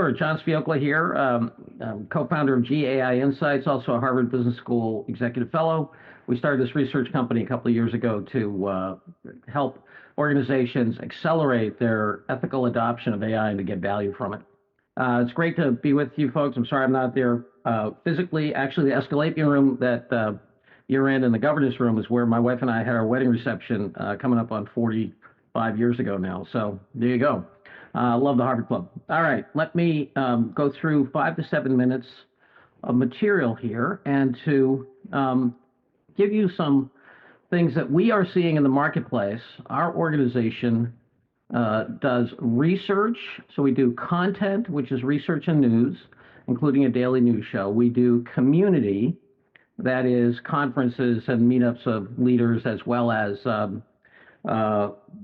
Sure. John Sviokla here, co-founder of GAI Insights, also a Harvard Business School executive fellow. We started this research company a couple of years ago to help organizations accelerate their ethical adoption of AI and to get value from it. It's great to be with you folks. I'm sorry I'm not there physically. Actually, the Escalapian room that you're in and the governance room is where my wife and I had our wedding reception coming up on 45 years ago now. So there you go. Love the Harvard Club. All right, let me go through 5 to 7 minutes of material here and to give you some things that we are seeing in the marketplace. Our organization does research, so we do content, which is research and news, including a daily news show. We do community, that is conferences and meetups of leaders, as well as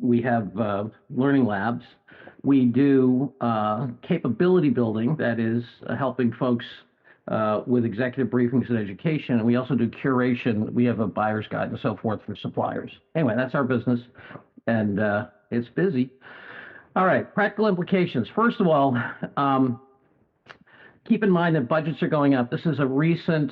we have learning labs. We do capability building, that is helping folks with executive briefings and education. And we also do curation. We have a buyer's guide and so forth for suppliers. Anyway, that's our business, and it's busy. All right, practical implications. First of all, keep in mind that budgets are going up. This is a recent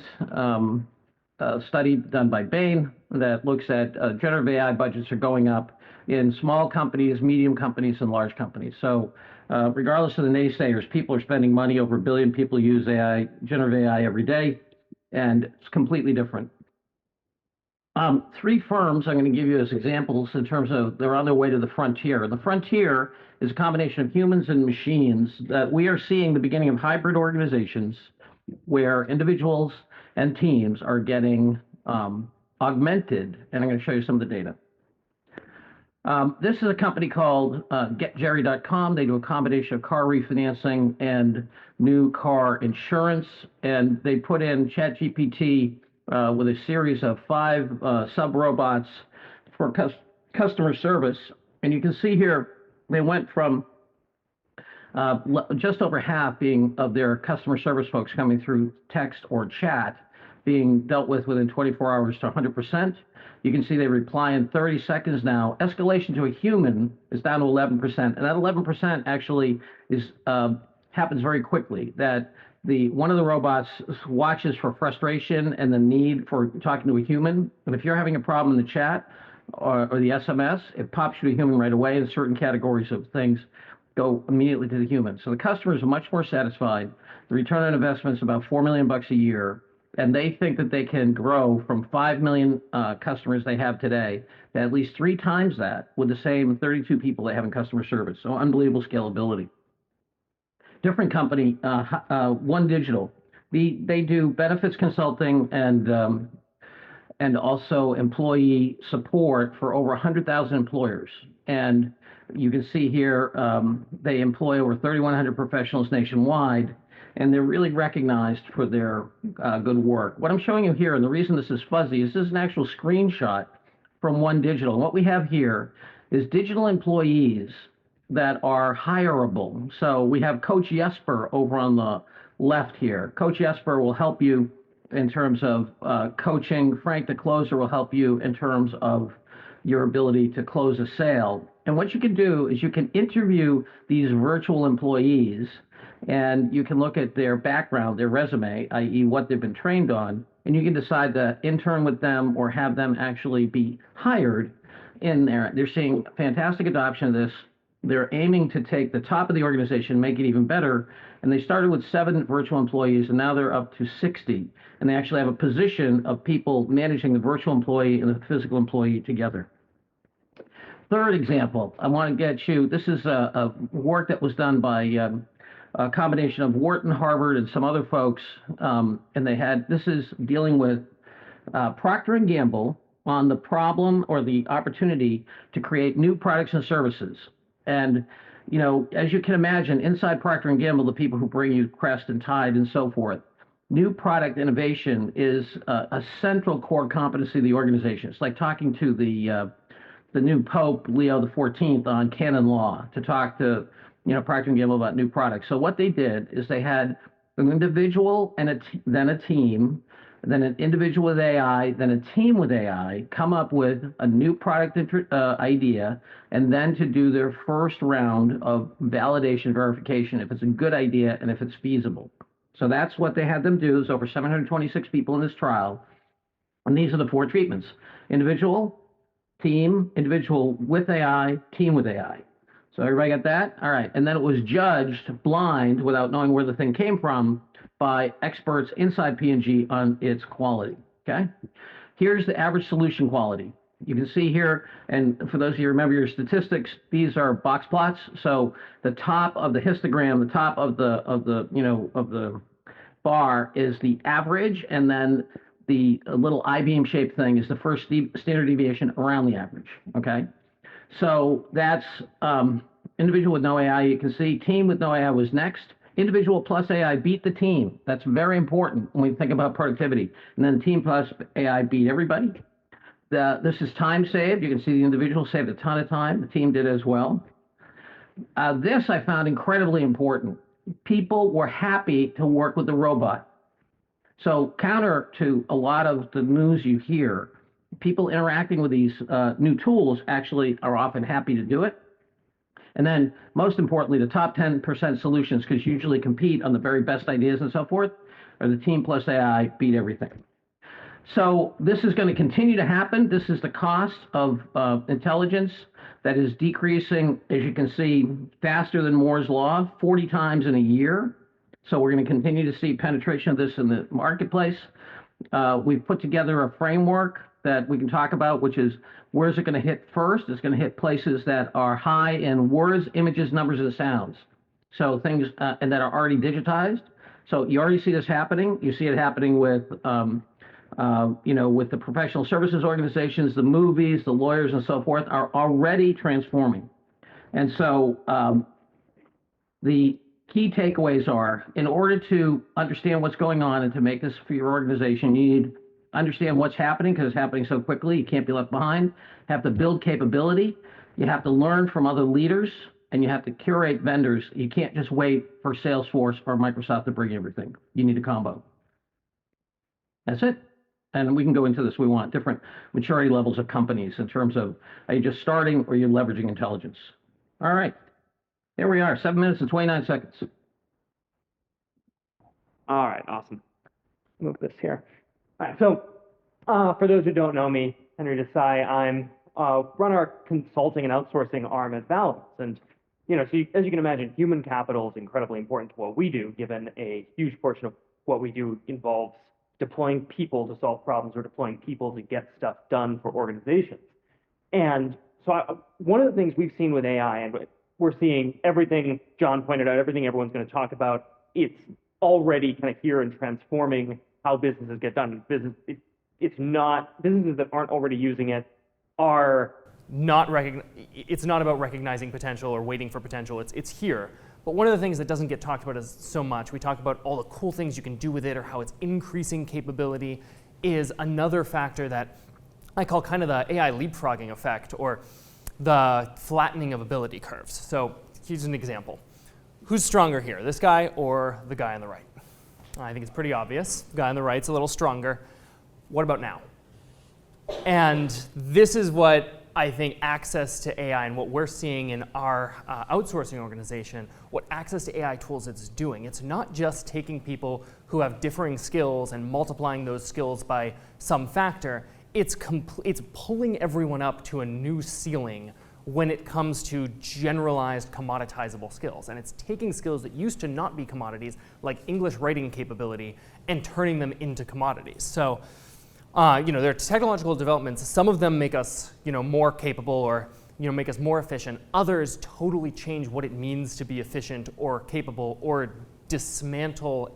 study done by Bain that looks at generative AI budgets are going up in small companies, medium companies, and large companies. So regardless of the naysayers, people are spending money. Over 1 billion people use AI, generative AI every day, and it's completely different. 3 firms I'm going to give you as examples in terms of they're on their way to the frontier. And the frontier is a combination of humans and machines that we are seeing the beginning of hybrid organizations where individuals and teams are getting augmented, and I'm going to show you some of the data. This is a company called GetJerry.com. They do a combination of car refinancing and new car insurance, and they put in ChatGPT with a series of 5 sub-robots for customer service. And you can see here they went from just over half being of their customer service folks coming through text or chat being dealt with within 24 hours to 100%. You can see they reply in 30 seconds now. Escalation to a human is down to 11%, and that 11% actually is happens very quickly. That one of the robots watches for frustration and the need for talking to a human. And if you're having a problem in the chat or the SMS, it pops you to a human right away, and certain categories of things go immediately to the human. So the customers are much more satisfied. The return on investment is about $4 million a year. And they think that they can grow from 5 million customers they have today to at least 3 times that with the same 32 people they have in customer service. So unbelievable scalability. Different company, One Digital. They do benefits consulting and also employee support for over 100,000 employers. And you can see here they employ over 3,100 professionals nationwide, and they're really recognized for their good work. What I'm showing you here, and the reason this is fuzzy, is this is an actual screenshot from One Digital. And what we have here is digital employees that are hireable. So we have Coach Jesper over on the left here. Coach Jesper will help you in terms of coaching. Frank the Closer will help you in terms of your ability to close a sale. And what you can do is you can interview these virtual employees, and you can look at their background, their resume, i.e. what they've been trained on, and you can decide to intern with them or have them actually be hired in there. They're seeing fantastic adoption of this. They're aiming to take the top of the organization, make it even better, and they started with 7 virtual employees, and now they're up to 60. And they actually have a position of people managing the virtual employee and the physical employee together. Third example, I want to get you, this is a work that was done by a combination of Wharton, Harvard, and some other folks, and this is dealing with Procter & Gamble on the problem or the opportunity to create new products and services. And, you know, as you can imagine, inside Procter & Gamble, the people who bring you Crest and Tide and so forth, new product innovation is a central core competency of the organization. It's like talking to the new Pope, Leo XIV, on canon law to talk to Procter & Gamble about new products. So what they did is they had an individual and then a team then an individual with AI, then a team with AI, come up with a new product idea, and then to do their first round of validation verification if it's a good idea and if it's feasible. So that's what they had them do. There's over 726 people in this trial. And these are the 4 treatments: individual, team, individual with AI, team with AI. So everybody got that? All right. And then it was judged blind without knowing where the thing came from by experts inside P&G on its quality. Okay. Here's the average solution quality. You can see here, and for those of you who remember your statistics, these are box plots. So the top of the histogram, the top of the bar is the average, and then the little I-beam shaped thing is the first standard deviation around the average. Okay. So that's individual with no AI. You can see team with no AI was next. Individual plus AI beat the team. That's very important when we think about productivity. And then team plus AI beat everybody. This is time saved. You can see the individual saved a ton of time. The team did as well. This I found incredibly important. People were happy to work with the robot. So counter to a lot of the news you hear, people interacting with these new tools actually are often happy to do it. And then, most importantly, the top 10% solutions, because usually compete on the very best ideas and so forth, are the team plus AI beat everything. So this is going to continue to happen. This is the cost of intelligence that is decreasing, as you can see, faster than Moore's law, 40 times in a year. So we're going to continue to see penetration of this in the marketplace. We've put together a framework that we can talk about, which is where's it going to hit first? It's going to hit places that are high in words, images, numbers, and sounds. So things and that are already digitized. So you already see this happening. You see it happening with, with the professional services organizations, the movies, the lawyers, and so forth are already transforming. And so the key takeaways are, in order to understand what's going on and to make this for your organization, you need understand what's happening because it's happening so quickly. You can't be left behind. Have to build capability. You have to learn from other leaders, and you have to curate vendors. You can't just wait for Salesforce or Microsoft to bring everything. You need a combo. That's it. And we can go into this. We want different maturity levels of companies in terms of are you just starting or you're leveraging intelligence. All right. Here we are, 7 minutes and 29 seconds. All right, awesome. Move this here. All right, so for those who don't know me, Henry Desai, I'm run our consulting and outsourcing arm at Balance. And, so as you can imagine, human capital is incredibly important to what we do, given a huge portion of what we do involves deploying people to solve problems or deploying people to get stuff done for organizations. And so one of the things we've seen with AI, and we're seeing everything John pointed out, everything everyone's going to talk about, it's already kind of here and transforming how businesses get done. It's not, businesses that aren't already using it are not, it's not about recognizing potential or waiting for potential, it's here. But one of the things that doesn't get talked about as so much, we talk about all the cool things you can do with it or how it's increasing capability, is another factor that I call kind of the AI leapfrogging effect or the flattening of ability curves. So here's an example. Who's stronger here, this guy or the guy on the right? I think it's pretty obvious. The guy on the right's a little stronger. What about now? And this is what I think access to AI and what we're seeing in our outsourcing organization, what access to AI tools is doing. It's not just taking people who have differing skills and multiplying those skills by some factor. It's pulling everyone up to a new ceiling when it comes to generalized commoditizable skills. And it's taking skills that used to not be commodities, like English writing capability, and turning them into commodities. So, there are technological developments. Some of them make us, more capable or, make us more efficient. Others totally change what it means to be efficient or capable or dismantle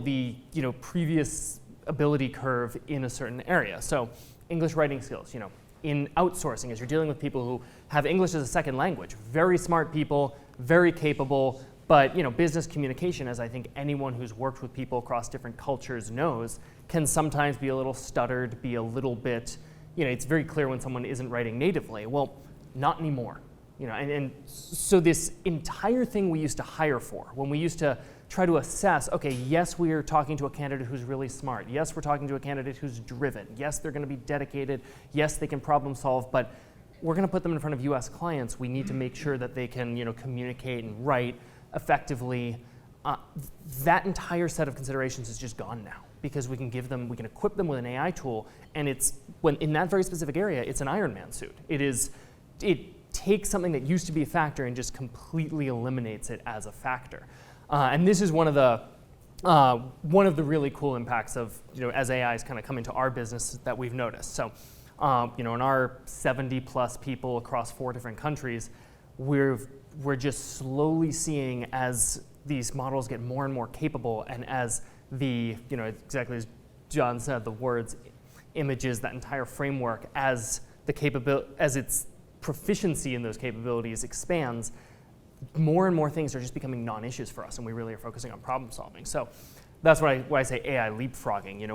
the, previous ability curve in a certain area. So English writing skills, in outsourcing, as you're dealing with people who have English as a second language, very smart people, very capable, but business communication, as I think anyone who's worked with people across different cultures knows, can sometimes be a little stuttered, be a little bit, it's very clear when someone isn't writing natively. Well, not anymore. And so this entire thing we used to hire for, when we used to try to assess, okay, yes, we are talking to a candidate who's really smart. Yes, we're talking to a candidate who's driven. Yes, they're going to be dedicated. Yes, they can problem solve, but we're going to put them in front of US clients. We need to make sure that they can communicate and write effectively. That entire set of considerations is just gone now because we can equip them with an AI tool, and when in that very specific area, it's an Iron Man suit. It takes something that used to be a factor and just completely eliminates it as a factor. And this is one of the really cool impacts of as AI is kind of come into our business that we've noticed. So, in our 70+ people across 4 different countries, we're just slowly seeing as these models get more and more capable, and as exactly as John said, the words, images, that entire framework, as its proficiency in those capabilities expands, more and more things are just becoming non-issues for us, and we really are focusing on problem solving. So that's why I say AI leapfrogging.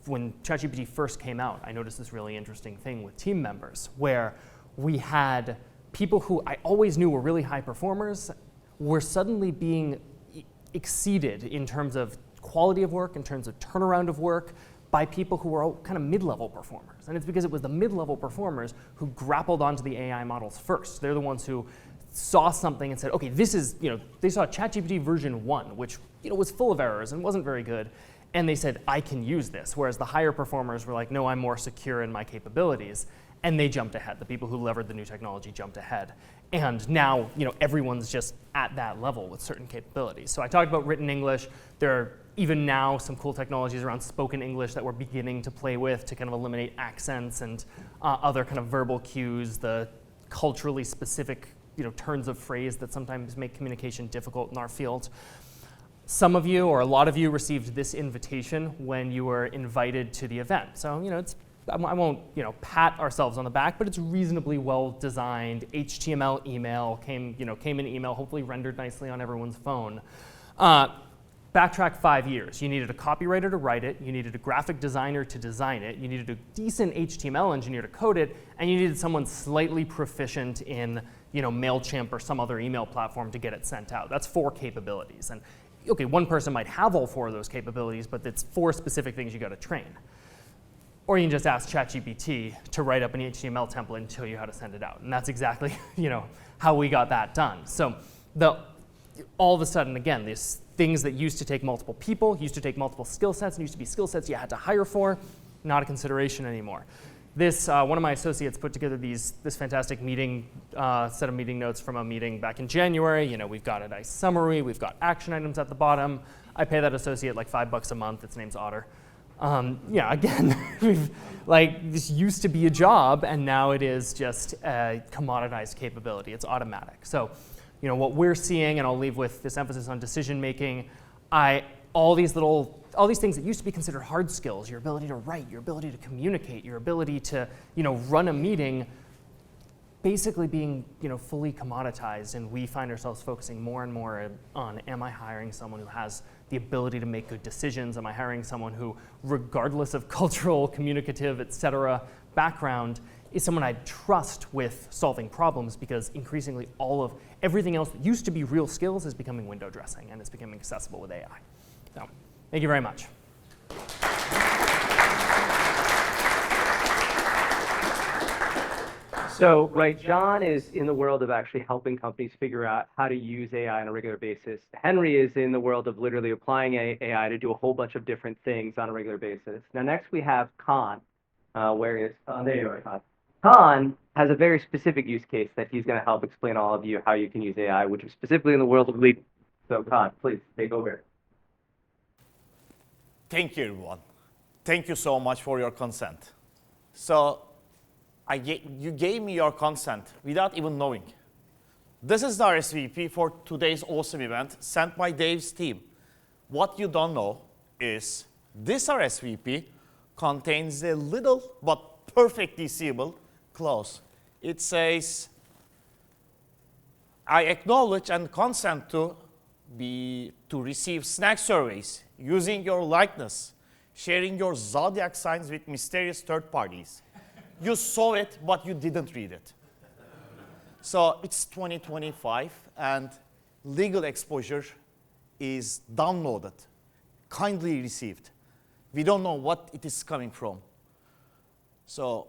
When ChatGPT first came out, I noticed this really interesting thing with team members, where we had people who I always knew were really high performers were suddenly being exceeded in terms of quality of work, in terms of turnaround of work, by people who were kind of mid-level performers. And it's because it was the mid-level performers who grappled onto the AI models first. They're the ones who saw something and said, okay, this is, they saw ChatGPT version 1, which was full of errors and wasn't very good. And they said, I can use this. Whereas the higher performers were like, no, I'm more secure in my capabilities. And they jumped ahead. The people who levered the new technology jumped ahead. And now, everyone's just at that level with certain capabilities. So I talked about written English. There are even now some cool technologies around spoken English that we're beginning to play with to kind of eliminate accents and other kind of verbal cues, the culturally specific turns of phrase that sometimes make communication difficult in our field. Some of you, or a lot of you, received this invitation when you were invited to the event. So, I won't, pat ourselves on the back, but it's reasonably well designed. HTML email came in email, hopefully rendered nicely on everyone's phone. Backtrack 5 years. You needed a copywriter to write it. You needed a graphic designer to design it. You needed a decent HTML engineer to code it, and you needed someone slightly proficient in, MailChimp or some other email platform to get it sent out. That's 4 capabilities. And okay, one person might have all 4 of those capabilities, but it's 4 specific things you got to train. Or you can just ask ChatGPT to write up an HTML template and tell you how to send it out. And that's exactly how we got that done. So all of a sudden, again, these things that used to take multiple people, used to take multiple skill sets, and used to be skill sets you had to hire for, not a consideration anymore. One of my associates put together this fantastic meeting, set of meeting notes from a meeting back in January. We've got a nice summary. We've got action items at the bottom. I pay that associate like $5 a month. Its name's Otter. Again, this used to be a job, and now it is just a commoditized capability. It's automatic. So, what we're seeing, and I'll leave with this emphasis on decision making, all these things that used to be considered hard skills, your ability to write, your ability to communicate, your ability to, run a meeting, basically being, fully commoditized, and we find ourselves focusing more and more on, am I hiring someone who has the ability to make good decisions? Am I hiring someone who, regardless of cultural, communicative, et cetera, background, is someone I trust with solving problems? Because increasingly everything else that used to be real skills is becoming window dressing, and it's becoming accessible with AI. So, thank you very much. So, John is in the world of actually helping companies figure out how to use AI on a regular basis. Henry is in the world of literally applying AI to do a whole bunch of different things on a regular basis. Now, next we have Kaan. Where is there you are, Kaan. Kaan has a very specific use case that he's going to help explain all of you how you can use AI, which is specifically in the world of lead. So, Kaan, please take over. Thank you, everyone. Thank you so much for your consent. So, you gave me your consent without even knowing. This is the RSVP for today's awesome event sent by Dave's team. What you don't know is this RSVP contains a little but perfectly seeable clause. It says, I acknowledge and consent to receive snack surveys using your likeness, sharing your zodiac signs with mysterious third parties. You saw it, but you didn't read it. So it's 2025, and legal exposure is downloaded, kindly received. We don't know what it is coming from. So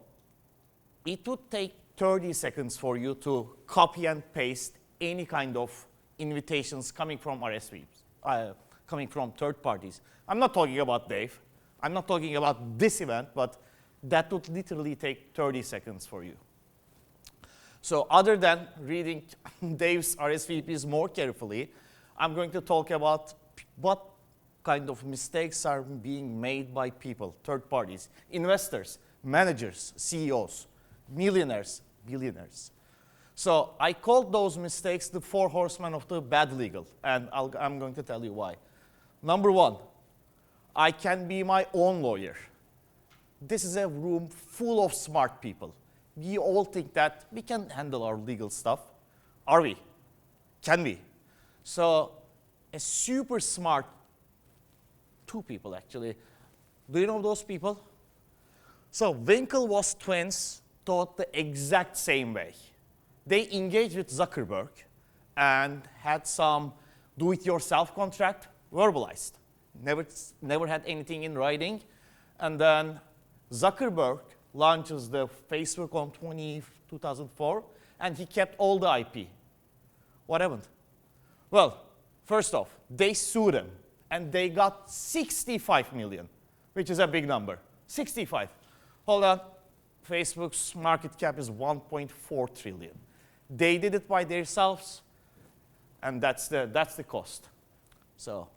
it would take 30 seconds for you to copy and paste any kind of invitations coming from RSVPs, coming from third parties. I'm not talking about Dave. I'm not talking about this event, but that would literally take 30 seconds for you. So other than reading Dave's RSVPs more carefully, I'm going to talk about what kind of mistakes are being made by people, third parties, investors, managers, CEOs, millionaires, billionaires. So I called those mistakes the 4 horsemen of the bad legal, and I'm going to tell you why. Number 1, I can be my own lawyer. This is a room full of smart people. We all think that we can handle our legal stuff. Are we? Can we? So a super smart 2 people, actually. Do you know those people? So Winklevoss twins thought the exact same way. They engaged with Zuckerberg and had some do-it-yourself contract verbalized. Never had anything in writing. And then Zuckerberg launches the Facebook on 2004, and he kept all the IP. What happened? Well, first off, they sued him, and they got 65 million, which is a big number. 65. Hold on. Facebook's market cap is 1.4 trillion. They did it by themselves, and that's the cost. So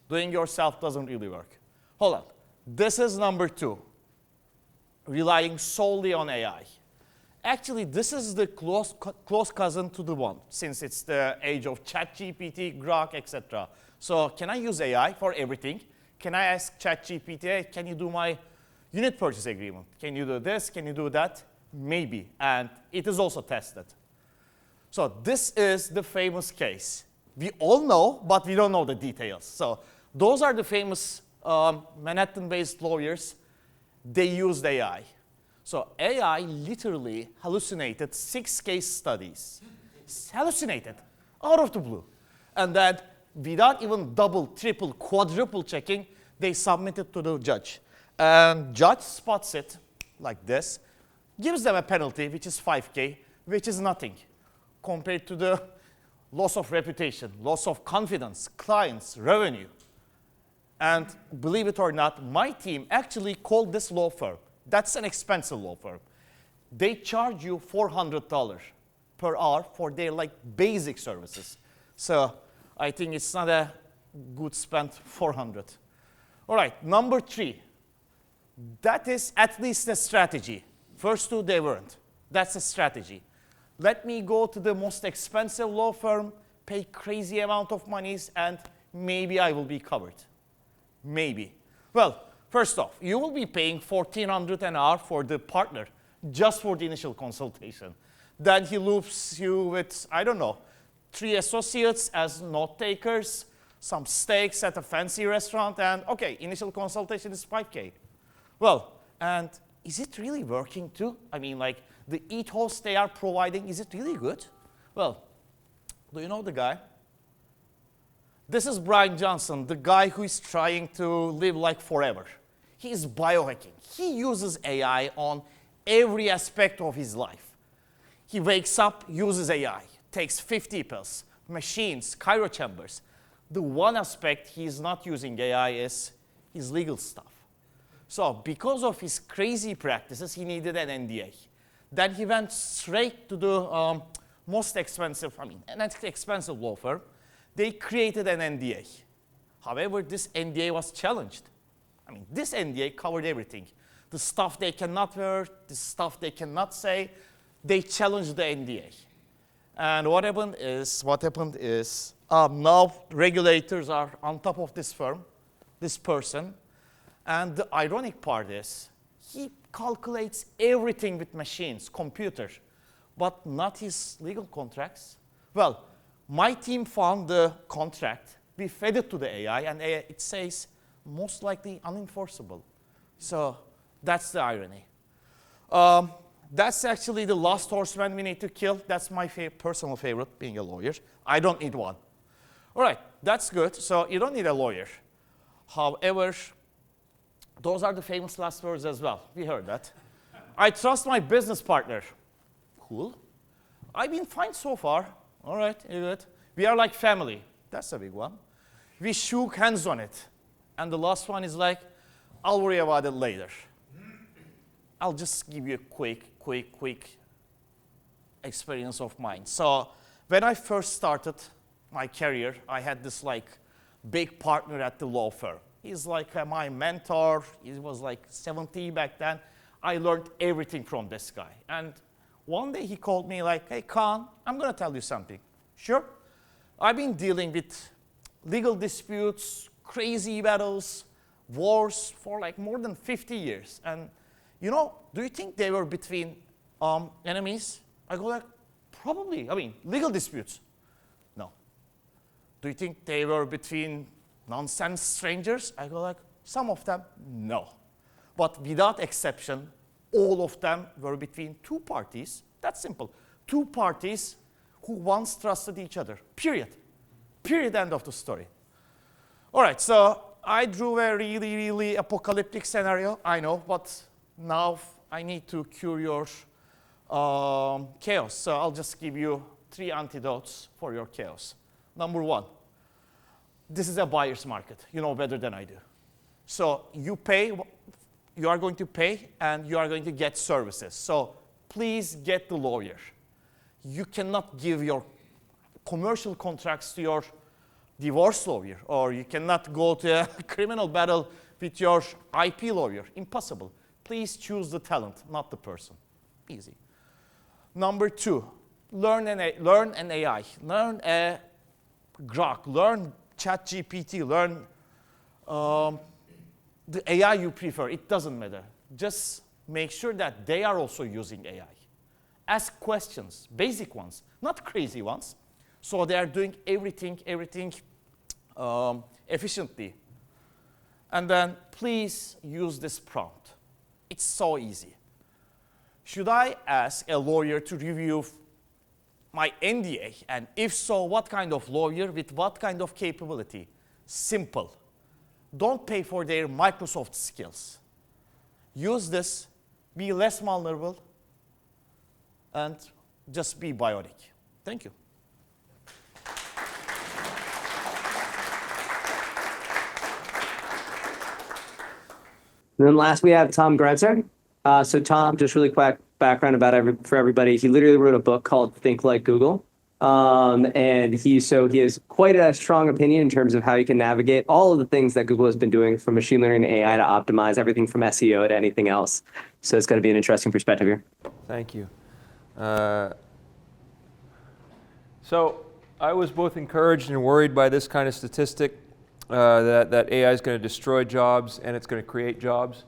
doing yourself doesn't really work. Hold on. This is number 2, relying solely on AI. Actually, this is the close cousin to the one, since it's the age of ChatGPT, Grok, etc. So can I use AI for everything? Can I ask ChatGPT, hey, can you do my unit purchase agreement? Can you do this? Can you do that? Maybe. And it is also tested. So this is the famous case. We all know, but we don't know the details. So those are the famous Manhattan-based lawyers. They used AI. So AI literally hallucinated 6 case studies. Hallucinated, out of the blue. And then without even double, triple, quadruple checking, they submitted to the judge. And judge spots it like this, gives them a penalty, which is 5K, which is nothing compared to the loss of reputation, loss of confidence, clients, revenue. And believe it or not, my team actually called this law firm. That's an expensive law firm. They charge you $400 per hour for their basic services. So I think it's not a good spent 400. All right, number 3. That is at least a strategy. First 2, they weren't. That's a strategy. Let me go to the most expensive law firm, pay crazy amount of monies, and maybe I will be covered. Maybe. Well, first off, you will be paying $1,400 an hour for the partner, just for the initial consultation. Then he loops you with, I don't know, 3 associates as note takers, some steaks at a fancy restaurant, and okay, initial consultation is 5K. Well, and is it really working too? I mean, the ethos they are providing, is it really good? Well, do you know the guy? This is Brian Johnson, the guy who is trying to live forever. He is biohacking. He uses AI on every aspect of his life. He wakes up, uses AI, takes 50 pills, machines, cryo chambers. The one aspect he is not using AI is his legal stuff. So because of his crazy practices, he needed an NDA. Then he went straight to the most expensive, an expensive law firm. They created an NDA. However, this NDA was challenged. This NDA covered everything. The stuff they cannot wear, the stuff they cannot say, they challenged the NDA. And what happened is now regulators are on top of this firm, this person. And the ironic part is he calculates everything with machines, computer, but not his legal contracts. Well, my team found the contract. We fed it to the AI, and it says most likely unenforceable. So that's the irony. That's actually the last horseman we need to kill. That's my personal favorite, being a lawyer. I don't need one. All right, that's good. So you don't need a lawyer. However, those are the famous last words as well. We heard that. I trust my business partner. Cool. I've been fine so far. All right, good. We are like family. That's a big one. We shook hands on it. And the last one is like, I'll worry about it later. I'll just give you a quick experience of mine. So when I first started my career, I had this like big partner at the law firm. He's like my mentor. He was like 70 back then. I learned everything from this guy. And one day he called me like, hey, Kaan, I'm going to tell you something. Sure. I've been dealing with legal disputes, crazy battles, wars for like more than 50 years. And you know, do you think they were between enemies? I go like, probably. I mean, legal disputes. No. Do you think they were between nonsense strangers? I go like, some of them, no. But without exception, all of them were between two parties. That's simple. Two parties who once trusted each other. Period. Period, end of the story. All right, so I drew a really apocalyptic scenario, I know, but now I need to cure your chaos. So I'll just give you 3 antidotes for your chaos. Number 1, this is a buyer's market. You know better than I do. So you pay, you are going to pay, and you are going to get services. So please get the lawyer. You cannot give your commercial contracts to your divorce lawyer, or you cannot go to a criminal battle with your IP lawyer. Impossible. Please choose the talent, not the person. Easy. Number 2, learn an AI. Learn a Grok. Learn ChatGPT. Learn the AI you prefer. It doesn't matter. Just make sure that they are also using AI. Ask questions, basic ones, not crazy ones. So they are doing everything efficiently. And then please use this prompt. It's so easy. Should I ask a lawyer to review my NDA? And if so, what kind of lawyer with what kind of capability? Simple. Don't pay for their Microsoft skills. Use this, be less vulnerable, and just be bionic. Thank you. And then last we have Tom Gerencer. So Tom, just really quick background about for everybody. He literally wrote a book called Think Like Google. And he has quite a strong opinion in terms of how you can navigate all of the things that Google has been doing, from machine learning to AI to optimize everything from SEO to anything else. So it's going to be an interesting perspective here. Thank you. So I was both encouraged and worried by this kind of statistic that AI is going to destroy jobs and it's going to create jobs.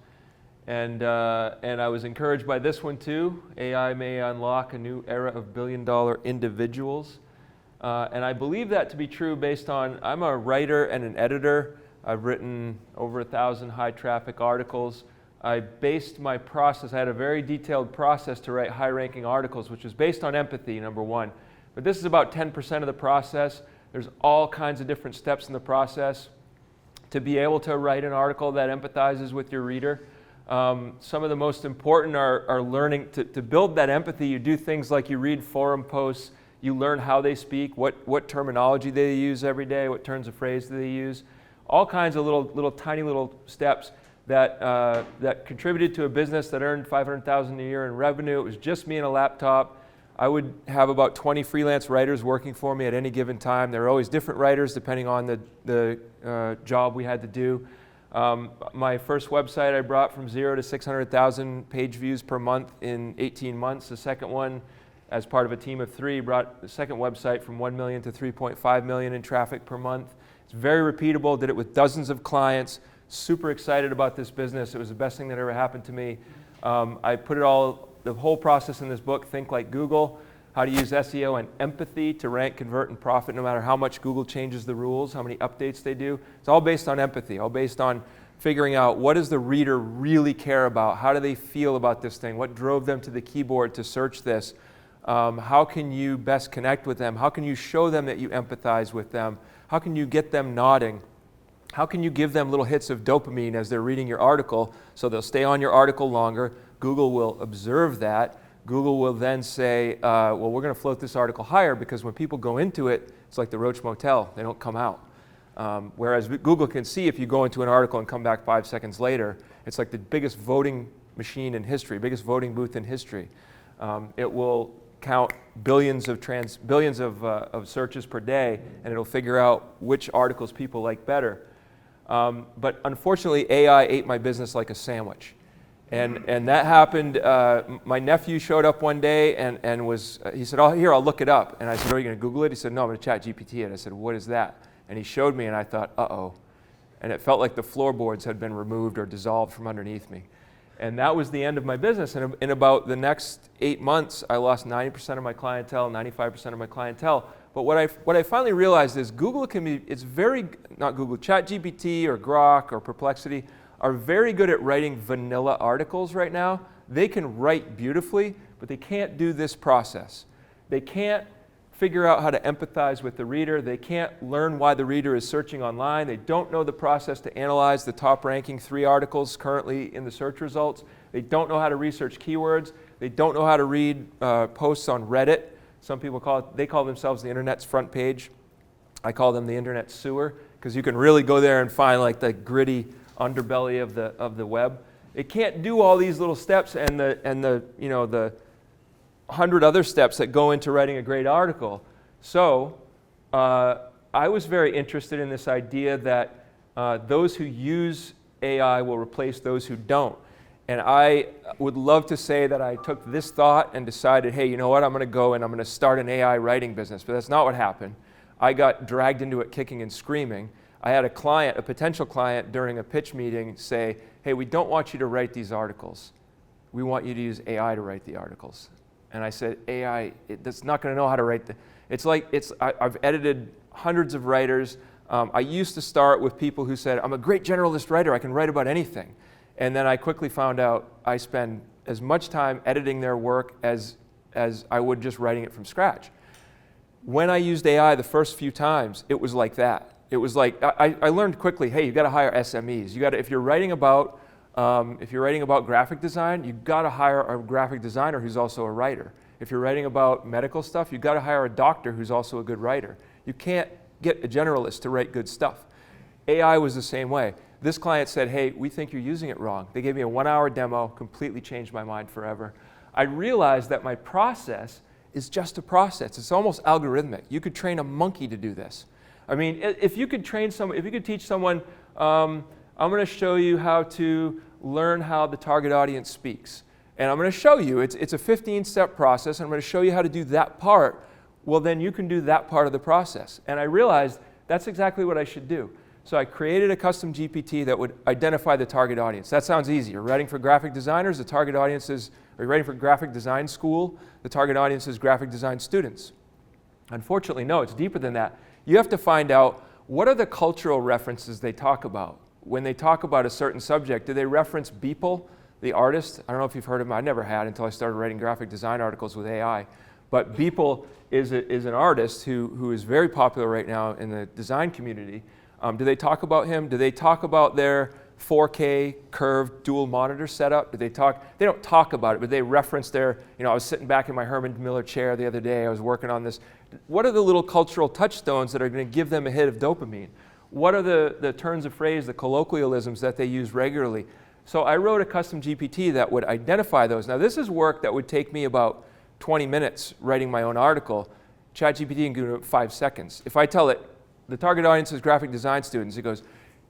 And I was encouraged by this one too. AI may unlock a new era of billion-dollar individuals. And I believe that to be true based on, I'm a writer and an editor. I've written over 1,000 high-traffic articles. I based my process, I had a very detailed process to write high-ranking articles, which was based on empathy, number 1. But this is about 10% of the process. There's all kinds of different steps in the process to be able to write an article that empathizes with your reader. Some of the most important are learning to build that empathy. You do things like you read forum posts, you learn how they speak, what terminology they use every day, what turns of phrase do they use. All kinds of tiny little steps that contributed to a business that earned $500,000 a year in revenue. It was just me and a laptop. I would have about 20 freelance writers working for me at any given time. There were always different writers depending on the job we had to do. My first website I brought from 0 to 600,000 page views per month in 18 months. The second one, as part of a team of 3, brought the second website from 1 million to 3.5 million in traffic per month. It's very repeatable, did it with dozens of clients. Super excited about this business. It was the best thing that ever happened to me. I put the whole process in this book, Think Like Google, how to use SEO and empathy to rank, convert, and profit no matter how much Google changes the rules, how many updates they do. It's all based on empathy, all based on figuring out what does the reader really care about? How do they feel about this thing? What drove them to the keyboard to search this? How can you best connect with them? How can you show them that you empathize with them? How can you get them nodding? How can you give them little hits of dopamine as they're reading your article so they'll stay on your article longer? Google will observe that. Google will then say, well, we're going to float this article higher because when people go into it, it's like the Roach Motel. They don't come out. Whereas Google can see if you go into an article and come back 5 seconds later, it's like the biggest voting machine in history, biggest voting booth in history. It will count billions of searches per day, and it'll figure out which articles people like better. But unfortunately, AI ate my business like a sandwich. And that happened, my nephew showed up one day and he said, oh, here, I'll look it up. And I said, are you going to Google it? He said, no, I'm going to chat GPT it. I said, what is that? And he showed me, and I thought, uh-oh. And it felt like the floorboards had been removed or dissolved from underneath me. And that was the end of my business. And in about the next 8 months, I lost 90% of my clientele, 95% of my clientele. But what I finally realized is Google can be, not Google, ChatGPT or Grok or Perplexity are very good at writing vanilla articles right now. They can write beautifully, but they can't do this process. They can't figure out how to empathize with the reader. They can't learn why the reader is searching online. They don't know the process to analyze the top ranking 3 articles currently in the search results. They don't know how to research keywords. They don't know how to read posts on Reddit. Some people they call themselves the internet's front page. I call them the internet sewer, because you can really go there and find like the gritty underbelly of the web. It can't do all these little steps and the 100 other steps that go into writing a great article. So I was very interested in this idea that those who use AI will replace those who don't. And I would love to say that I took this thought and decided, hey, you know what, I'm going to go and I'm going to start an AI writing business. But that's not what happened. I got dragged into it kicking and screaming. I had a potential client during a pitch meeting say, hey, we don't want you to write these articles. We want you to use AI to write the articles. And I said, AI, that's not going to know how to write I've edited hundreds of writers. I used to start with people who said, I'm a great generalist writer, I can write about anything. And then I quickly found out I spend as much time editing their work as I would just writing it from scratch. When I used AI the first few times, it was like that. It was like, I learned quickly, hey, you got to hire SMEs. If you're writing about graphic design, you've got to hire a graphic designer who's also a writer. If you're writing about medical stuff, you've got to hire a doctor who's also a good writer. You can't get a generalist to write good stuff. AI was the same way. This client said, hey, we think you're using it wrong. They gave me a 1-hour demo, completely changed my mind forever. I realized that my process is just a process. It's almost algorithmic. You could train a monkey to do this. I mean, if you could teach someone, I'm going to show you how to learn how the target audience speaks. And I'm going to show you, it's a 15-step process, and I'm going to show you how to do that part. Well, then you can do that part of the process. And I realized that's exactly what I should do. So I created a custom GPT that would identify the target audience. That sounds easy. You're writing for graphic designers, the target audience is, are you writing for graphic design school? The target audience is graphic design students. Unfortunately, no, it's deeper than that. You have to find out what are the cultural references they talk about. When they talk about a certain subject, do they reference Beeple, the artist? I don't know if you've heard of him. I never had until I started writing graphic design articles with AI. But Beeple is an artist who is very popular right now in the design community. Do they talk about him? Do they talk about their 4K curved dual monitor setup? They don't talk about it, but they reference their, I was sitting back in my Herman Miller chair the other day, I was working on this. What are the little cultural touchstones that are going to give them a hit of dopamine? What are the turns of phrase, the colloquialisms that they use regularly? So I wrote a custom GPT that would identify those. Now this is work that would take me about 20 minutes writing my own article. ChatGPT can do it in 5 seconds. If I tell it, the target audience is graphic design students, it goes,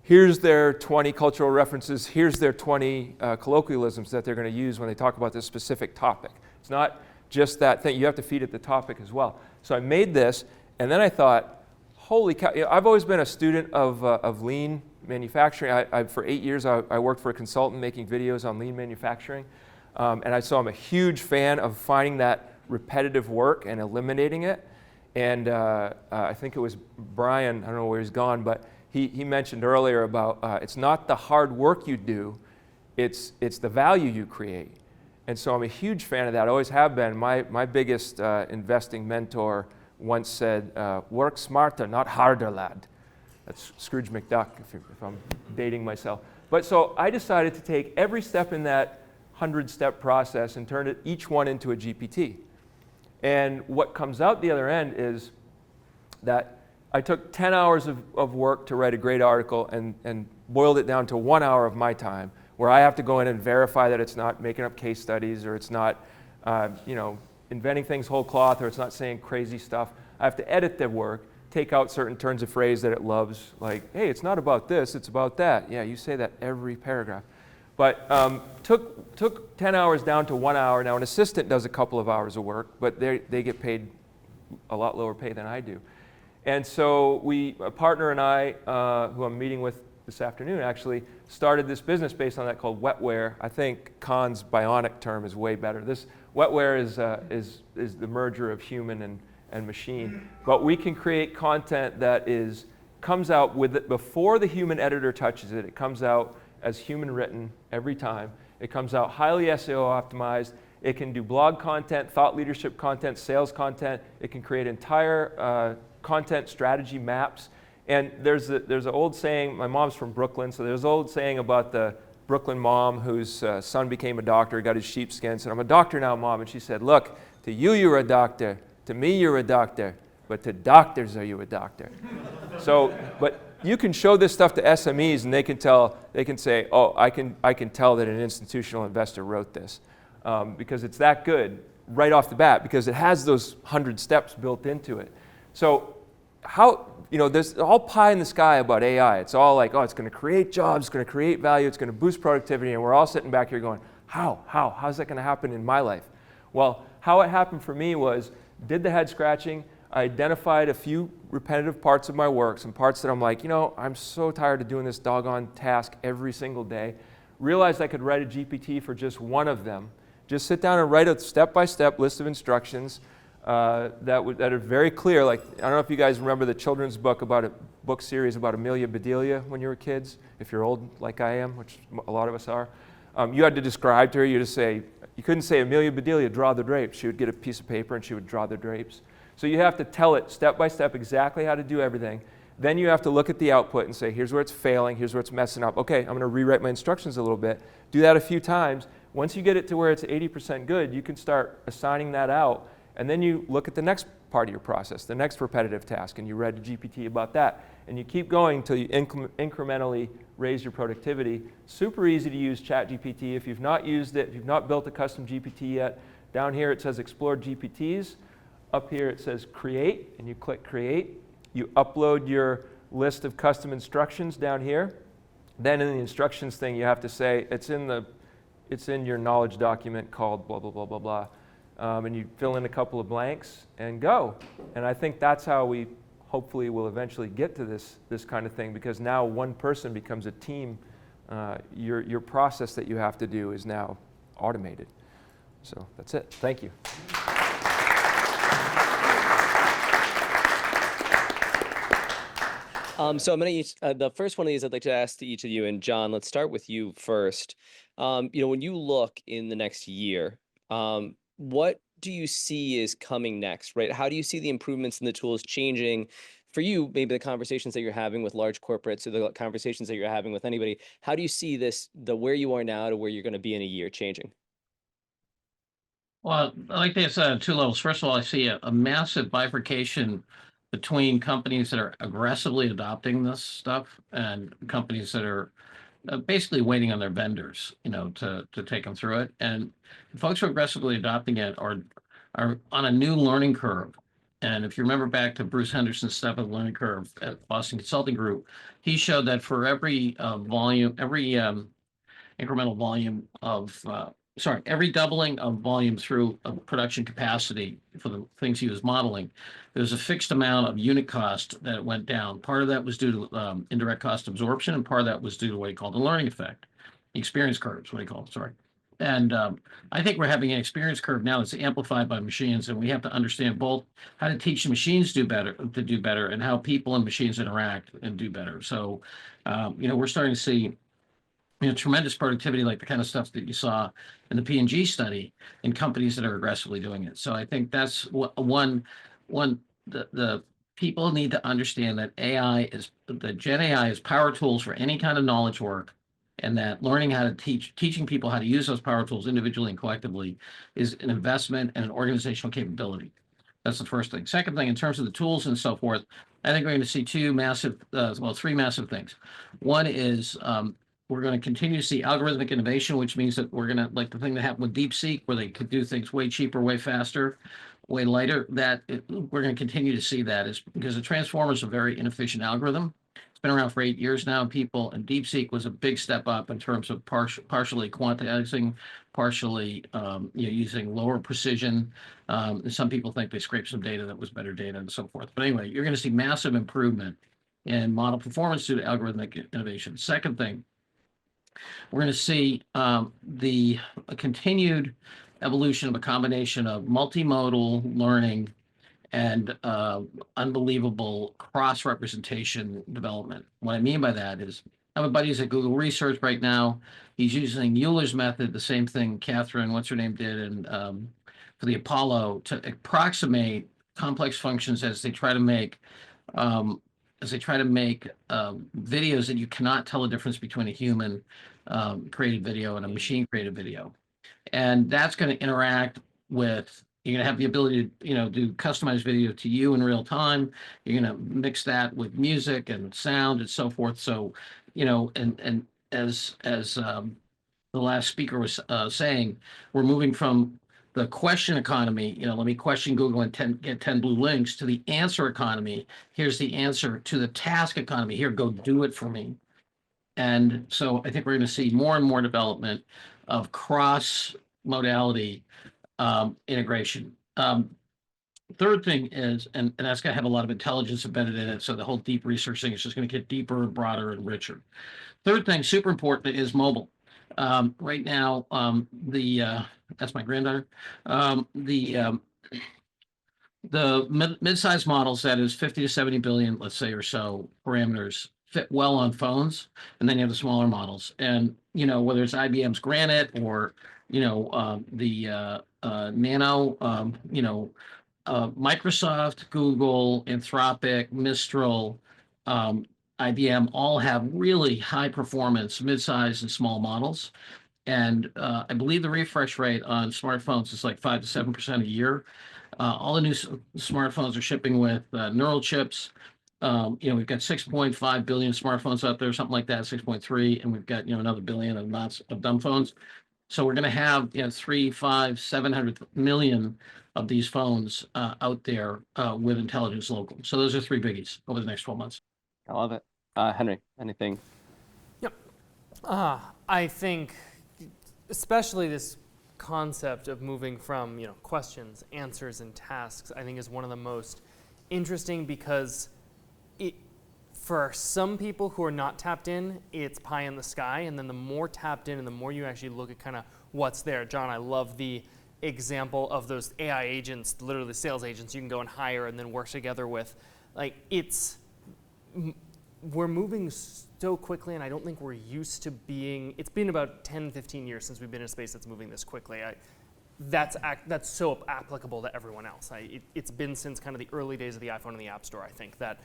here's their 20 cultural references, here's their 20 colloquialisms that they're going to use when they talk about this specific topic. It's not just that thing, you have to feed it the topic as well. So I made this, and then I thought, holy cow, I've always been a student of lean manufacturing. For 8 years, I worked for a consultant making videos on lean manufacturing. So I'm a huge fan of finding that repetitive work and eliminating it. And I think it was Brian, I don't know where he's gone, but he mentioned earlier about it's not the hard work you do, it's the value you create. And so I'm a huge fan of that, always have been. My biggest investing mentor once said, work smarter, not harder, lad. That's Scrooge McDuck, if I'm dating myself. But so I decided to take every step in that 100-step process and turn each one into a GPT. And what comes out the other end is that I took 10 hours of work to write a great article and boiled it down to 1 hour of my time, where I have to go in and verify that it's not making up case studies, or it's not inventing things whole cloth, or it's not saying crazy stuff. I have to edit the work, take out certain turns of phrase that it loves, like, hey, it's not about this, it's about that. Yeah, you say that every paragraph. But took 10 hours down to 1 hour. Now, an assistant does a couple of hours of work, but they get paid a lot lower pay than I do. And so a partner and I, who I'm meeting with this afternoon, actually started this business based on that called wetware. I think Kaan's bionic term is way better. This wetware is the merger of human and machine. But we can create content that comes out with it before the human editor touches it. It comes out as human written every time. It comes out highly SEO optimized. It can do blog content, thought leadership content, sales content. It can create entire content strategy maps. And there's an old saying, my mom's from Brooklyn, so there's an old saying about the Brooklyn mom whose son became a doctor, got his sheepskin, said, I'm a doctor now, Mom. And she said, look, to you, you're a doctor. To me, you're a doctor. But to doctors, are you a doctor? So, but you can show this stuff to SMEs, and they can say, oh, I can tell that an institutional investor wrote this. Because it's that good right off the bat, because it has those 100 steps built into it. So there's all pie in the sky about AI. It's all like, oh, it's going to create jobs, it's going to create value, it's going to boost productivity, and we're all sitting back here going, how's that going to happen in my life? Well, how it happened for me was, did the head scratching, I identified a few repetitive parts of my work, some parts that I'm like, I'm so tired of doing this doggone task every single day. Realized I could write a GPT for just one of them. Just sit down and write a step-by-step list of instructions that are very clear. Like, I don't know if you guys remember the children's book series about Amelia Bedelia when you were kids, if you're old like I am, which a lot of us are. You had to describe to her, you couldn't say, Amelia Bedelia, draw the drapes. She would get a piece of paper and she would draw the drapes. So you have to tell it step by step exactly how to do everything. Then you have to look at the output and say, here's where it's failing, here's where it's messing up. Okay, I'm going to rewrite my instructions a little bit. Do that a few times. Once you get it to where it's 80% good, you can start assigning that out. And then you look at the next part of your process, the next repetitive task, and you write a GPT about that. And you keep going until you incrementally raise your productivity. Super easy to use ChatGPT. If you've not used it, if you've not built a custom GPT yet, down here it says Explore GPTs. Up here it says Create, and you click Create. You upload your list of custom instructions down here. Then in the instructions thing, you have to say, it's in your knowledge document called blah, blah, blah, blah, blah. And you fill in a couple of blanks and go. And I think that's how we hopefully will eventually get to this kind of thing, because now one person becomes a team. Your process that you have to do is now automated. So that's it. Thank you. So I'm going to the first one of these I'd like to ask to each of you, and John, let's start with you first. When you look in the next year, what do you see is coming next, right? How do you see the improvements in the tools changing for you? Maybe the conversations that you're having with large corporates, or the conversations that you're having with anybody. How do you see where you are now to where you're going to be in a year changing? Well, I like this two levels. First of all, I see a massive bifurcation between companies that are aggressively adopting this stuff and companies that are basically waiting on their vendors, to take them through it. And folks who are aggressively adopting it are on a new learning curve. And if you remember back to Bruce Henderson's step of the learning curve at Boston Consulting Group, he showed that for every incremental volume every doubling of volume through production capacity for the things he was modeling, there's a fixed amount of unit cost that went down. Part of that was due to indirect cost absorption, and part of that was due to what he called the learning effect, the experience curves, what he called, sorry. And I think we're having an experience curve now that's amplified by machines, and we have to understand both how to teach the machines to do better, and how people and machines interact and do better. So, we're starting to see tremendous productivity, like the kind of stuff that you saw in the P&G study in companies that are aggressively doing it. So I think that's one. The people need to understand that Gen AI is power tools for any kind of knowledge work, and that learning how to teaching people how to use those power tools individually and collectively is an investment and an organizational capability. That's the first thing. Second thing, in terms of the tools and so forth, I think we're going to see three massive things. One is we're going to continue to see algorithmic innovation, which means that we're going to, like the thing that happened with DeepSeek, where they could do things way cheaper, way faster, way lighter. We're going to continue to see that, is because the transformer is a very inefficient algorithm. It's been around for 8 years now, and DeepSeek was a big step up in terms of partially quantizing, partially using lower precision. Some people think they scraped some data that was better data and so forth. But anyway, you're going to see massive improvement in model performance due to algorithmic innovation. Second thing, we're going to see the continued evolution of a combination of multimodal learning and unbelievable cross-representation development. What I mean by that is, I have a buddy who's at Google Research right now. He's using Euler's method, the same thing Catherine, what's her name, did, and for the Apollo, to approximate complex functions as they try to make videos that you cannot tell the difference between a human created video and a machine created video. And that's going to interact with, you're going to have the ability to, do customized video to you in real time. You're going to mix that with music and sound and so forth. So, and as the last speaker was saying, we're moving from the question economy, let me question Google and get 10 blue links, to the answer economy. Here's the answer, to the task economy. Here, go do it for me. And so I think we're going to see more and more development of cross-modality integration. Third thing is, and that's going to have a lot of intelligence embedded in it, so the whole deep research thing is just going to get deeper and broader and richer. Third thing, super important, is mobile. Right now, that's my granddaughter. The mid-sized models, that is 50 to 70 billion, let's say, or so parameters, fit well on phones, and then you have the smaller models. And whether it's IBM's Granite or the Nano, Microsoft, Google, Anthropic, Mistral, IBM all have really high performance mid-size and small models. And I believe the refresh rate on smartphones is like 5 to 7% a year. All the new smartphones are shipping with neural chips. We've got 6.5 billion smartphones out there, something like that, 6.3, and we've got another billion of dumb phones. So we're going to have 3, 5, 700 million of these phones out there with intelligence local. So those are three biggies over the next 12 months. I love it. Henry, anything? Yep. I think especially this concept of moving from questions, answers, and tasks, I think is one of the most interesting, because for some people who are not tapped in, it's pie in the sky, and then the more tapped in and the more you actually look at kind of what's there. John, I love the example of those AI agents, literally sales agents you can go and hire and then work together with. We're moving so quickly, and I don't think we're used to being, it's been about 10, 15 years since we've been in a space that's moving this quickly. That's so applicable to everyone else. It's been since kind of the early days of the iPhone and the App Store, I think, that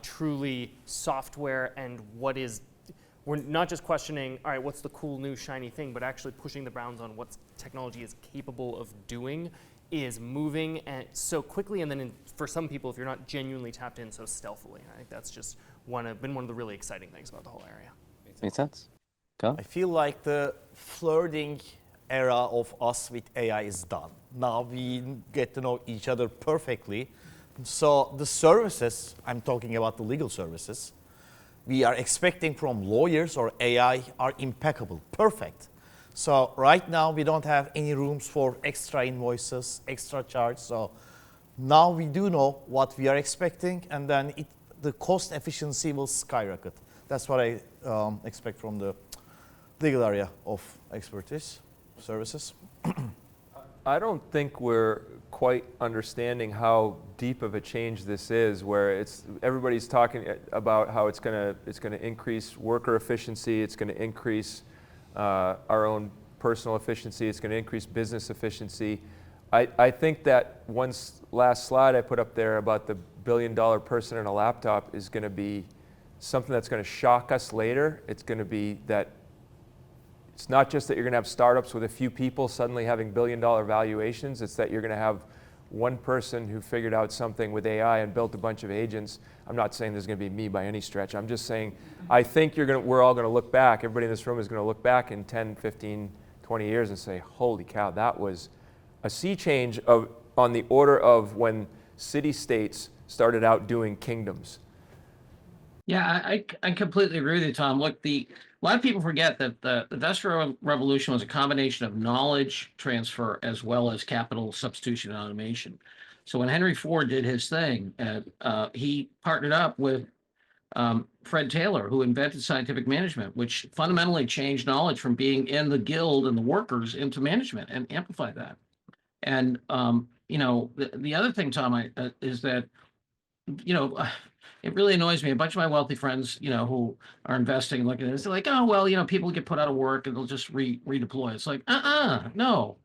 truly software and we're not just questioning, all right, what's the cool new shiny thing, but actually pushing the bounds on what technology is capable of doing is moving so quickly, and then for some people, if you're not genuinely tapped in, so stealthily. I think that's just been one of the really exciting things about the whole area. Makes sense. Go. I feel like the flirting era of us with AI is done. Now we get to know each other perfectly. So the services, I'm talking about the legal services, we are expecting from lawyers or AI are impeccable, perfect. So right now we don't have any rooms for extra invoices, extra charge. So now we do know what we are expecting, and then the cost efficiency will skyrocket. That's what I expect from the legal area of expertise. services? I don't think we're quite understanding how deep of a change this is, where everybody's talking about how it's going to increase worker efficiency, it's going to increase our own personal efficiency, it's going to increase business efficiency. I think that last slide I put up there about the billion-dollar person in a laptop is going to be something that's going to shock us later. It's going to be that it's not just that you're going to have startups with a few people suddenly having billion-dollar valuations. It's that you're going to have one person who figured out something with AI and built a bunch of agents. I'm not saying there's going to be me by any stretch. I'm just saying I think we're all going to look back. Everybody in this room is going to look back in 10, 15, 20 years and say, holy cow, that was a sea change on the order of when city-states started out doing kingdoms. Yeah, I completely agree with you, Tom. Look, a lot of people forget that the Industrial Revolution was a combination of knowledge transfer as well as capital substitution and automation. So when Henry Ford did his thing, he partnered up with Fred Taylor, who invented scientific management, which fundamentally changed knowledge from being in the guild and the workers into management and amplified that. And the other thing, Tom, is that it really annoys me. A bunch of my wealthy friends, who are investing, looking at this, they're like, oh, well, people get put out of work and they'll just redeploy. It's like, no,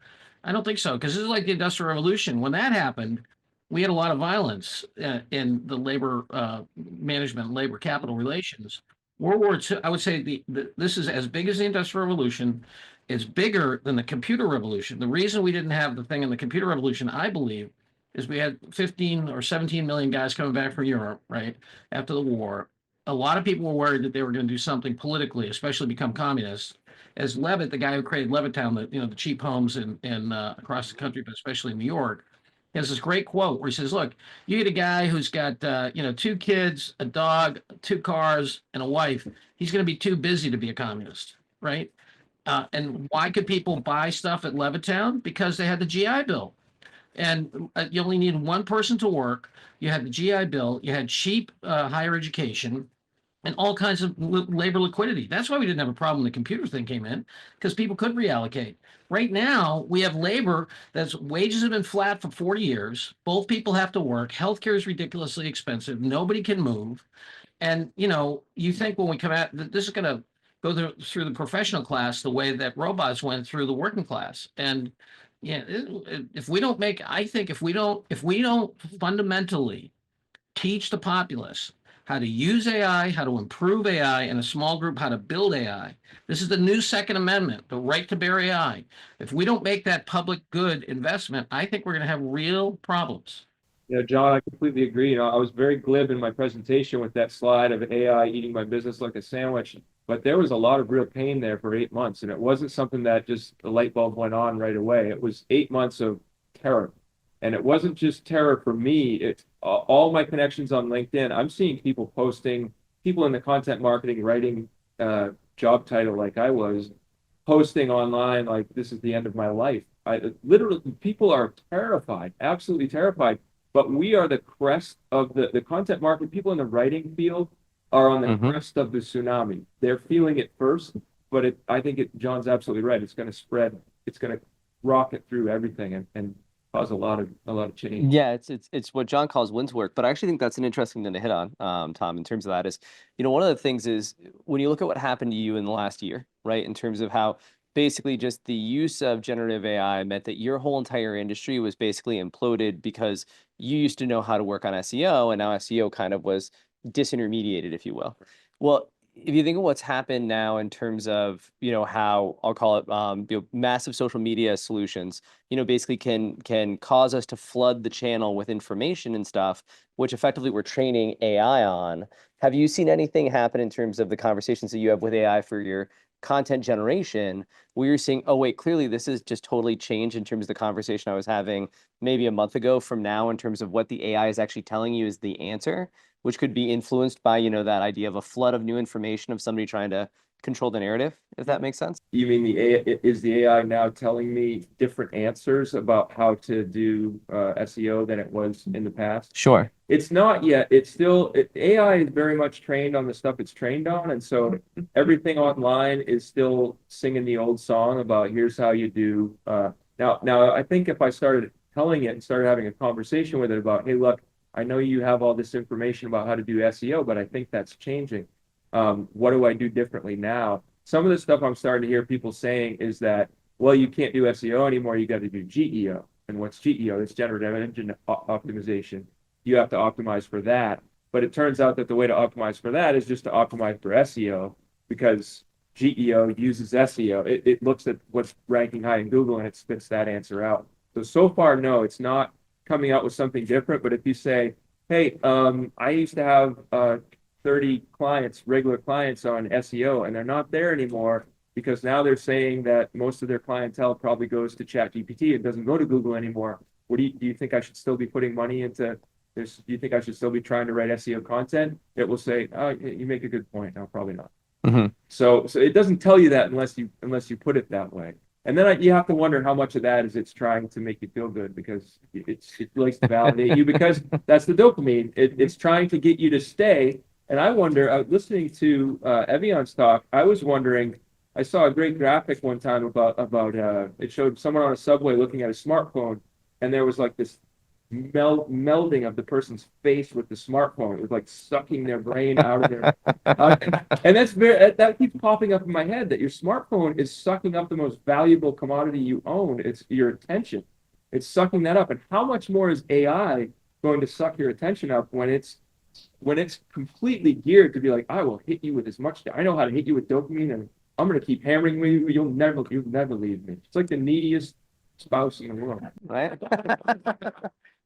I don't think so. Because this is like the Industrial Revolution. When that happened, we had a lot of violence in the labor management, labor capital relations. World War II, I would say this is as big as the Industrial Revolution. It's bigger than the computer revolution. The reason we didn't have the thing in the computer revolution, I believe, is we had 15 or 17 million guys coming back from Europe, right, after the war. A lot of people were worried that they were going to do something politically, especially become communists. As Levitt, the guy who created Levittown, the cheap homes in across the country, but especially in New York, has this great quote where he says, "Look, you get a guy who's got 2 kids, a dog, 2 cars, and a wife. He's going to be too busy to be a communist, right?" And why could people buy stuff at Levittown? Because they had the GI Bill. And you only need one person to work. You had the GI Bill. You had cheap higher education and all kinds of labor liquidity. That's why we didn't have a problem when the computer thing came in, because people could reallocate. Right now, we have labor that's wages have been flat for 40 years. Both people have to work. Healthcare is ridiculously expensive. Nobody can move. And, you think when we come out, this is going to go through the professional class the way that robots went through the working class. And yeah, if we don't if we don't fundamentally teach the populace how to use AI, how to improve AI, and a small group how to build AI, this is the new Second Amendment, the right to bear AI. If we don't make that public good investment, I think we're going to have real problems. John, I completely agree. I was very glib in my presentation with that slide of AI eating my business like a sandwich, but there was a lot of real pain there for 8 months, and it wasn't something that just the light bulb went on right away. It was 8 months of terror, and it wasn't just terror for me. It's all my connections on LinkedIn. I'm seeing people posting, people in the content marketing, writing job title like I was, posting online like this is the end of my life. Literally, people are terrified, absolutely terrified. But we are the crest of the content market. People in the writing field are on the crest of the tsunami. They're feeling it first, but I think John's absolutely right. It's going to spread. It's going to rocket through everything and cause a lot of change. Yeah, it's what John calls wind's work, but I actually think that's an interesting thing to hit on, Tom, in terms of that is, one of the things is when you look at what happened to you in the last year, right, in terms of how basically just the use of generative AI meant that your whole entire industry was basically imploded because you used to know how to work on SEO, and now SEO kind of was disintermediated, if you will. Well, if you think of what's happened now in terms of, how I'll call it, massive social media solutions, basically can cause us to flood the channel with information and stuff, which effectively we're training AI on. Have you seen anything happen in terms of the conversations that you have with AI for your content generation where you're seeing, oh wait, clearly this is just totally changed in terms of the conversation I was having maybe a month ago from now in terms of what the AI is actually telling you is the answer, which could be influenced by, that idea of a flood of new information of somebody trying to control the narrative, if that makes sense. You mean is the AI now telling me different answers about how to do SEO than it was in the past? Sure. It's not yet. It's still, AI is very much trained on the stuff it's trained on. And so everything online is still singing the old song about here's how you do. Now, I think if I started telling it and started having a conversation with it about, hey, look, I know you have all this information about how to do SEO, but I think that's changing. What do I do differently now? Some of the stuff I'm starting to hear people saying is that, well, you can't do SEO anymore. You got to do GEO. And what's GEO? It's generative engine optimization. You have to optimize for that. But it turns out that the way to optimize for that is just to optimize for SEO, because GEO uses SEO. It looks at what's ranking high in Google and it spits that answer out. So far, no, it's not coming out with something different. But if you say, hey, I used to have 30 clients, regular clients on SEO, and they're not there anymore because now they're saying that most of their clientele probably goes to ChatGPT. It doesn't go to Google anymore. What do you think I should still be putting money into this? Do you think I should still be trying to write SEO content? It will say, oh, you make a good point. No, probably not. Mm-hmm. So it doesn't tell you that unless you put it that way. And then you have to wonder how much of that is it's trying to make you feel good because it likes to validate you because that's the dopamine. It's trying to get you to stay. And I wonder, listening to Evion's talk, I was wondering, I saw a great graphic one time about it showed someone on a subway looking at a smartphone, and there was like this melding of the person's face with the smartphone. It was like sucking their brain out of their and that keeps popping up in my head, that your smartphone is sucking up the most valuable commodity you own. It's your attention. It's sucking that up. And how much more is AI going to suck your attention up when it's completely geared to be like, I will hit you with as much, I know how to hit you with dopamine, and I'm going to keep hammering you. You'll never leave me. It's like the neediest spouse in the world. Right.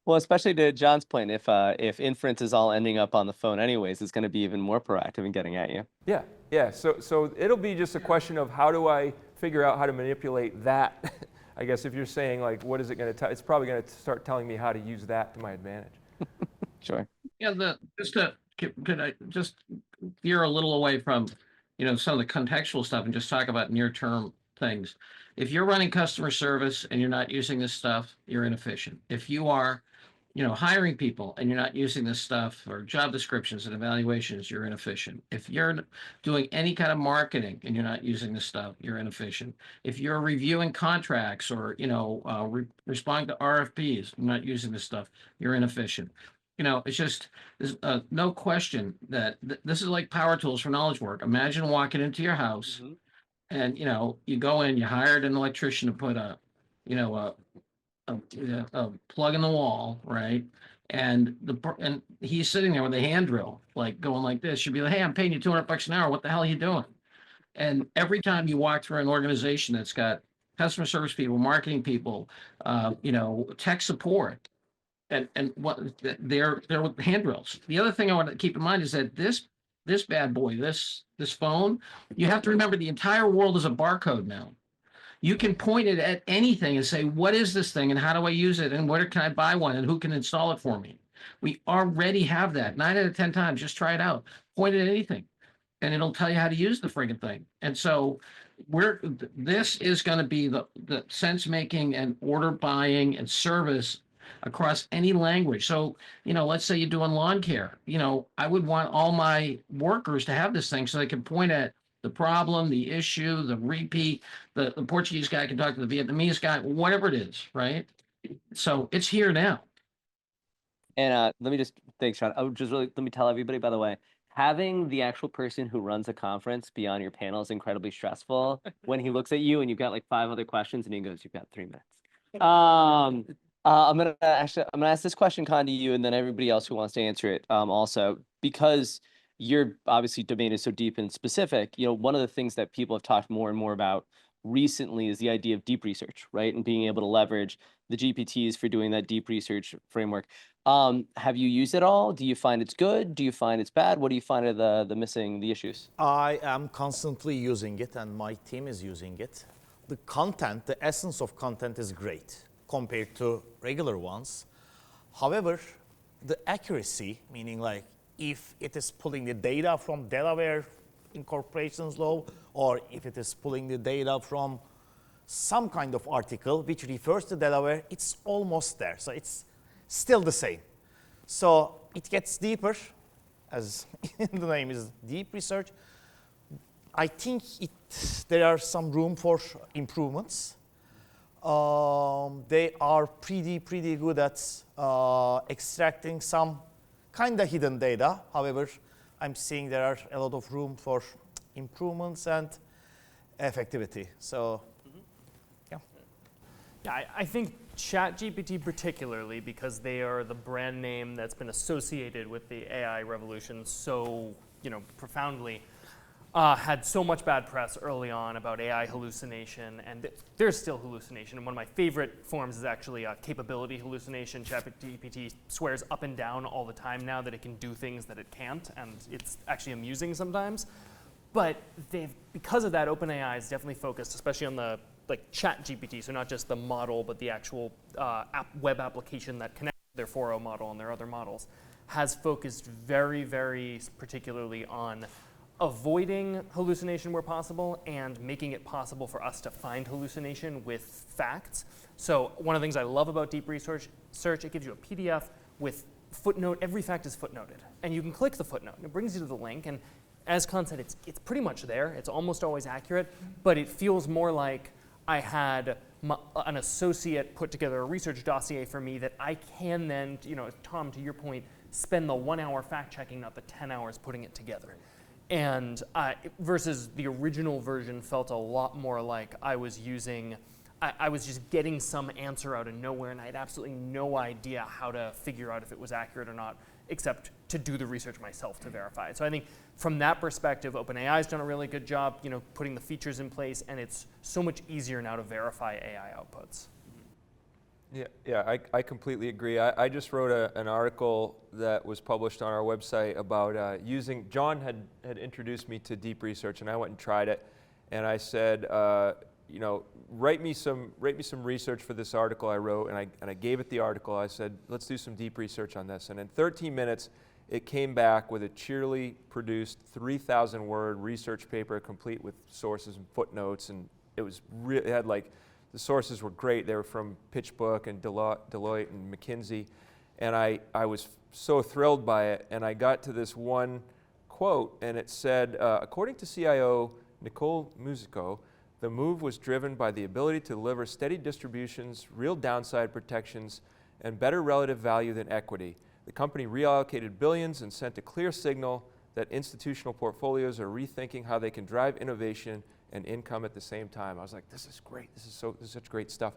Well, especially to John's point, if inference is all ending up on the phone anyways, it's going to be even more proactive in getting at you. Yeah. So it'll be just a question of how do I figure out how to manipulate that. I guess if you're saying like, what is it going to tell? It's probably going to start telling me how to use that to my advantage. Sure. Yeah, could I just veer a little away from, some of the contextual stuff and just talk about near-term things. If you're running customer service and you're not using this stuff, you're inefficient. If you are, hiring people and you're not using this stuff or job descriptions and evaluations, you're inefficient. If you're doing any kind of marketing and you're not using this stuff, you're inefficient. If you're reviewing contracts or, responding to RFPs, not using this stuff, you're inefficient. It's just, there's no question that this is like power tools for knowledge work. Imagine walking into your house and, you go in, you hired an electrician to put a plug in the wall, right? And he's sitting there with a hand drill, like going like this. You'd be like, hey, I'm paying you $200 an hour. What the hell are you doing? And every time you walk through an organization that's got customer service people, marketing people, tech support, and what they're with hand drills. The other thing I want to keep in mind is that this bad boy, this phone, you have to remember the entire world is a barcode now. You can point it at anything and say, what is this thing and how do I use it and where can I buy one and who can install it for me? We already have that. 9 out of 10 times, just try it out. Point it at anything and it'll tell you how to use the friggin' thing. And so this is going to be the sense making and order buying and service across any language. So, let's say you're doing lawn care, I would want all my workers to have this thing so they can point at the problem, the issue, the repeat, the Portuguese guy can talk to the Vietnamese guy, whatever it is, right? So it's here now. And thanks, Sean. Let me tell everybody, by the way, having the actual person who runs a conference be on your panel is incredibly stressful when he looks at you and you've got like 5 other questions and he goes, you've got 3 minutes. I'm gonna ask this question, Kaan, to you, and then everybody else who wants to answer it also, because your obviously domain is so deep and specific. One of the things that people have talked more and more about recently is the idea of deep research, right? And being able to leverage the GPTs for doing that deep research framework. Have you used it all? Do you find it's good? Do you find it's bad? What do you find are the issues? I am constantly using it and my team is using it. The content, the essence of content is great compared to regular ones. However, the accuracy, meaning like if it is pulling the data from Delaware incorporations law, or if it is pulling the data from some kind of article which refers to Delaware, it's almost there. So it's still the same. So it gets deeper, as the name is deep research. I think there are some room for improvements. They are pretty good at extracting some kind of hidden data. However, I'm seeing there are a lot of room for improvements and effectivity. So, yeah. Yeah, I think ChatGPT particularly, because they are the brand name that's been associated with the AI revolution so, profoundly, had so much bad press early on about AI hallucination, and there's still hallucination. And one of my favorite forms is actually capability hallucination. ChatGPT swears up and down all the time now that it can do things that it can't, and it's actually amusing sometimes. But because of that, OpenAI is definitely focused, especially on the ChatGPT, so not just the model, but the actual web application that connects their 4.0 model and their other models, has focused very, very particularly on avoiding hallucination where possible and making it possible for us to find hallucination with facts. So one of the things I love about deep research, it gives you a PDF with footnote. Every fact is footnoted, and you can click the footnote, and it brings you to the link. And as Kaan said, it's pretty much there. It's almost always accurate, but it feels more like I had an associate put together a research dossier for me that I can then, Tom, to your point, spend the 1 hour fact checking, not the 10 hours putting it together. And versus the original version felt a lot more like I was just getting some answer out of nowhere, and I had absolutely no idea how to figure out if it was accurate or not, except to do the research myself to verify it. So I think from that perspective, OpenAI's done a really good job, putting the features in place, and it's so much easier now to verify AI outputs. Yeah, I completely agree. I just wrote an article that was published on our website about John had introduced me to deep research, and I went and tried it, and I said, write me some research for this article I wrote, and I gave it the article. I said, let's do some deep research on this, and in 13 minutes, it came back with a cheerily produced 3,000-word research paper, complete with sources and footnotes, and it had the sources were great. They were from PitchBook and Deloitte and McKinsey. And I was so thrilled by it. And I got to this one quote, and it said, according to CIO Nicole Musico, the move was driven by the ability to deliver steady distributions, real downside protections, and better relative value than equity. The company reallocated billions and sent a clear signal that institutional portfolios are rethinking how they can drive innovation and income at the same time. I was like, this is great. This is such great stuff.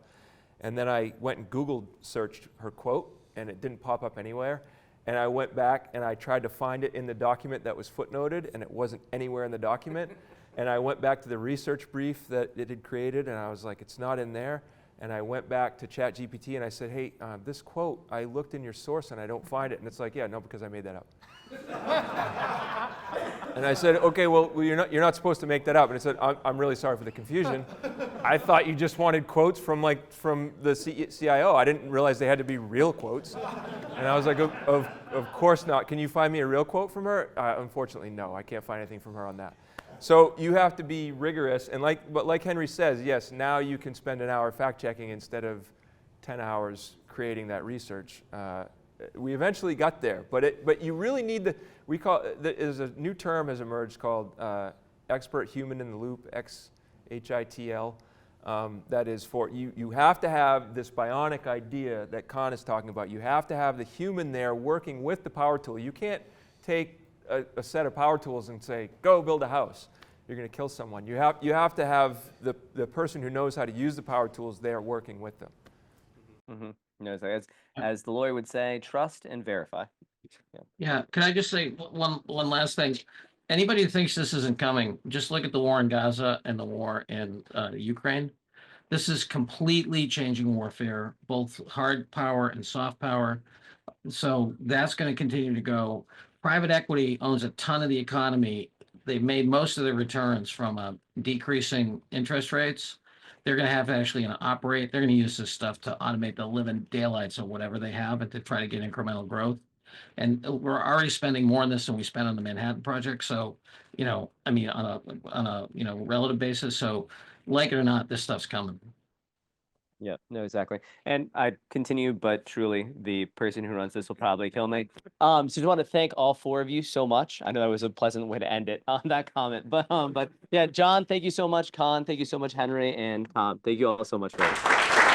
And then I went and Googled searched her quote, and it didn't pop up anywhere. And I went back and I tried to find it in the document that was footnoted, and it wasn't anywhere in the document. And I went back to the research brief that it had created, and I was like, it's not in there. And I went back to ChatGPT and I said, hey, this quote, I looked in your source and I don't find it. And it's like, yeah, no, because I made that up. And I said, okay, well, you're not supposed to make that up. And it said, I'm really sorry for the confusion. I thought you just wanted quotes from the CIO. I didn't realize they had to be real quotes. And I was like, of course not. Can you find me a real quote from her? Unfortunately, no, I can't find anything from her on that. So you have to be rigorous, and but like Henry says, yes, now you can spend an hour fact-checking instead of 10 hours creating that research. We eventually got there, but you really need there's a new term has emerged called expert human in the loop, XHITL. That is for you have to have this bionic idea that Kaan is talking about. You have to have the human there working with the power tool. You can't take a set of power tools and say, go build a house. You're going to kill someone. You have to have the person who knows how to use the power tools there working with them. Mm-hmm. No, so as the lawyer would say, trust and verify. Yeah. Can I just say one last thing? Anybody who thinks this isn't coming, just look at the war in Gaza and the war in Ukraine. This is completely changing warfare, both hard power and soft power. So that's going to continue to go. Private equity owns a ton of the economy. They've made most of their returns from decreasing interest rates. They're going to have to actually operate. They're going to use this stuff to automate the living daylights of whatever they have and to try to get incremental growth. And we're already spending more on this than we spent on the Manhattan project. So, I mean, on a relative basis. So, like it or not, this stuff's coming. Yeah, no, exactly. And I continue, but truly the person who runs this will probably kill me. So just want to thank all four of you so much. I know that was a pleasant way to end it on that comment, but yeah, John, thank you so much. Kaan, thank you so much. Henry and Tom, thank you all so much for this.